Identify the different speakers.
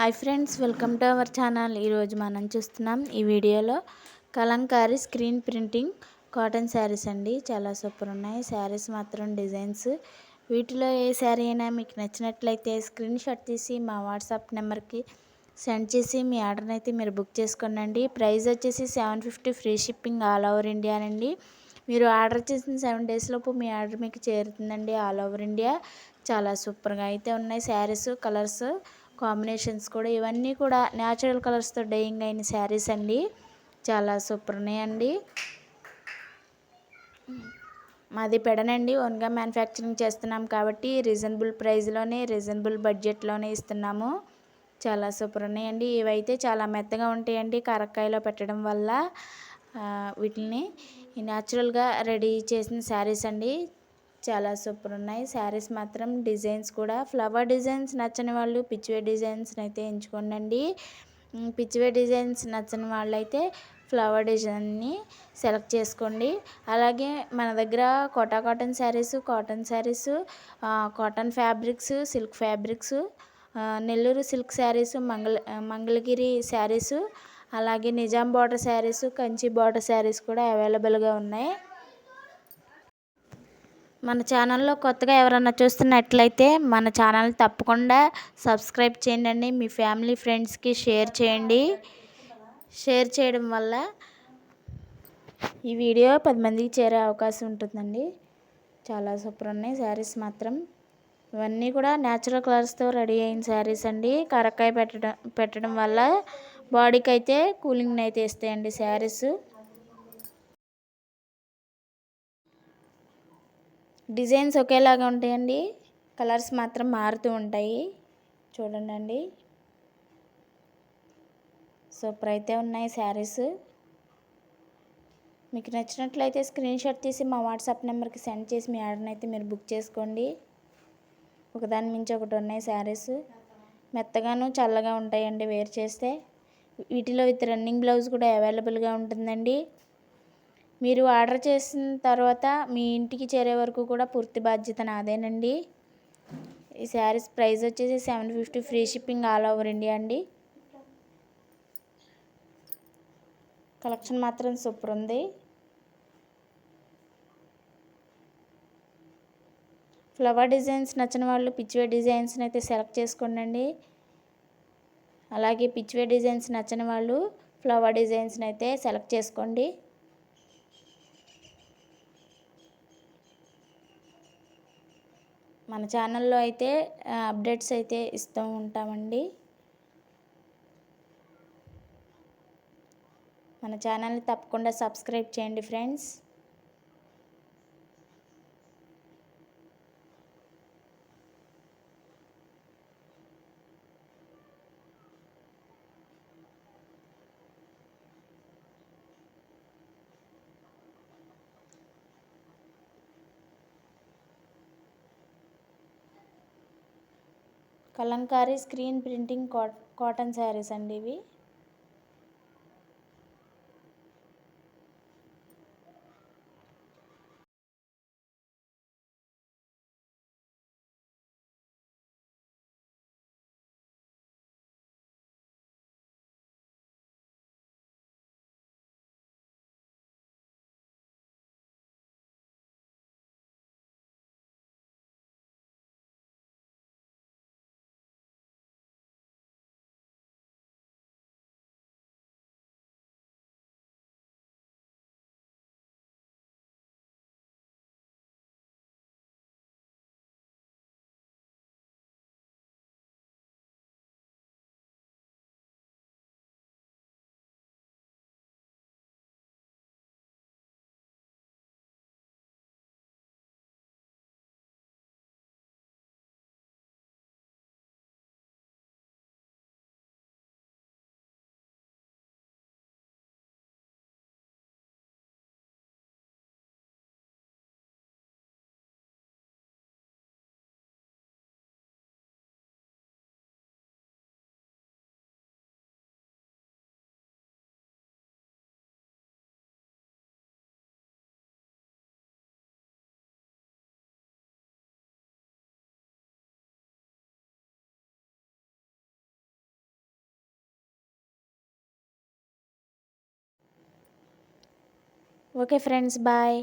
Speaker 1: Hi friends, welcome to our channel. ఈరోజు మనం చూస్తున్నాం ఈ వీడియోలో Kalamkari screen printing cotton saris అండి. చాలా సూపర్ ఉన్నాయి శారీస్, మాత్రం డిజైన్స్. వీటిలో ఏ శారీ అయినా మీకు నచ్చినట్లయితే స్క్రీన్ షాట్ తీసి మా వాట్సాప్ నెంబర్కి సెండ్ చేసి మీ ఆర్డర్ని అయితే మీరు బుక్ చేసుకోండి. ప్రైస్ వచ్చేసి 750, free shipping all over India అండి. మీరు ఆర్డర్ చేసిన 7 డేస్ లోపు మీ ఆర్డర్ మీకు చేరుతుందండి, ఆల్ ఓవర్ ఇండియా. చాలా సూపర్గా అయితే ఉన్నాయి శారీస్. కలర్స్ కాంబినేషన్స్ కూడా ఇవన్నీ కూడా న్యాచురల్ కలర్స్తో డైయింగ్ అయిన శారీస్ అండి. చాలా సూపర్ ఉన్నాయండి. మాది పెడనండి, ఓన్గా మ్యానుఫ్యాక్చరింగ్ చేస్తున్నాం కాబట్టి రీజనబుల్ ప్రైస్లోనే, రీజనబుల్ బడ్జెట్లోనే ఇస్తున్నాము. చాలా సూపర్ ఉన్నాయండి. ఇవైతే చాలా మెత్తగా ఉంటాయండి కరక్కాయలో పెట్టడం వల్ల. వీటిని న్యాచురల్గా రెడీ చేసిన శారీస్ అండి. చాలా సూపర్ ఉన్నాయి శారీస్ మాత్రం. డిజైన్స్ కూడా ఫ్లవర్ డిజైన్స్ నచ్చని వాళ్ళు పిచ్చివే డిజైన్స్ అయితే ఎంచుకోండి. పిచ్చివే డిజైన్స్ నచ్చని వాళ్ళైతే ఫ్లవర్ డిజైన్ని సెలెక్ట్ చేసుకోండి. అలాగే మన దగ్గర Kota cotton saris, cotton fabrics, silk fabrics, Nellore silk saris, Mangalagiri saris, అలాగే నిజాం బార్డర్ శారీస్, కంచి బార్డర్ శారీస్ కూడా అవైలబుల్గా ఉన్నాయి. మన ఛానల్లో కొత్తగా ఎవరన్నా చూస్తున్నట్లయితే మన ఛానల్ తప్పకుండా సబ్స్క్రైబ్ చేయండి. మీ ఫ్యామిలీ ఫ్రెండ్స్కి షేర్ చేయండి. షేర్ చేయడం వల్ల ఈ వీడియో 10 మందికి చేరే అవకాశం ఉంటుందండి. చాలా సూపర్ ఉన్నాయి శారీస్ మాత్రం. ఇవన్నీ కూడా న్యాచురల్ కలర్స్తో రెడీ అయిన శారీస్ అండి. కరక్కాయ పెట్టడం వల్ల బాడీకి అయితే కూలింగ్ని అయితే ఇస్తాయండి శారీస్. డిజైన్స్ ఒకేలాగా ఉంటాయండి, కలర్స్ మాత్రం మారుతూ ఉంటాయి. చూడండి, సూపర్ అయితే ఉన్నాయి శారీస్. మీకు నచ్చినట్లయితే స్క్రీన్ షాట్ తీసి మా వాట్సాప్ నెంబర్కి సెండ్ చేసి మీ ఆర్డర్ని అయితే మీరు బుక్ చేసుకోండి. ఒకదాని మించి ఒకటి ఉన్నాయి శారీస్. మెత్తగాను చల్లగా ఉంటాయండి వేర్ చేస్తే. వీటిలో విత్ రన్నింగ్ బ్లౌజ్ కూడా అవైలబుల్గా ఉంటుందండి. మీరు ఆర్డర్ చేసిన తర్వాత మీ ఇంటికి చేరే వరకు కూడా పూర్తి బాధ్యత నాదేనండి. ఈ శారీస్ ప్రైస్ వచ్చేసి 750, free shipping all over India అండి. కలెక్షన్ మాత్రం సూపర్ ఉంది. ఫ్లవర్ డిజైన్స్ నచ్చిన వాళ్ళు పిచ్చివే డిజైన్స్ని అయితే సెలెక్ట్ చేసుకోండి. అలాగే పిచ్చివే డిజైన్స్ నచ్చిన వాళ్ళు ఫ్లవర్ డిజైన్స్ని అయితే సెలెక్ట్ చేసుకోండి. మన ఛానల్లో అయితే అప్డేట్స్ అయితే ఇస్తూ ఉంటామండి. మన ఛానల్ని తప్పకుండా సబ్స్క్రైబ్ చేయండి friends. Kalamkari screen printing cotton saris అండి ఇవి. Okay friends, bye.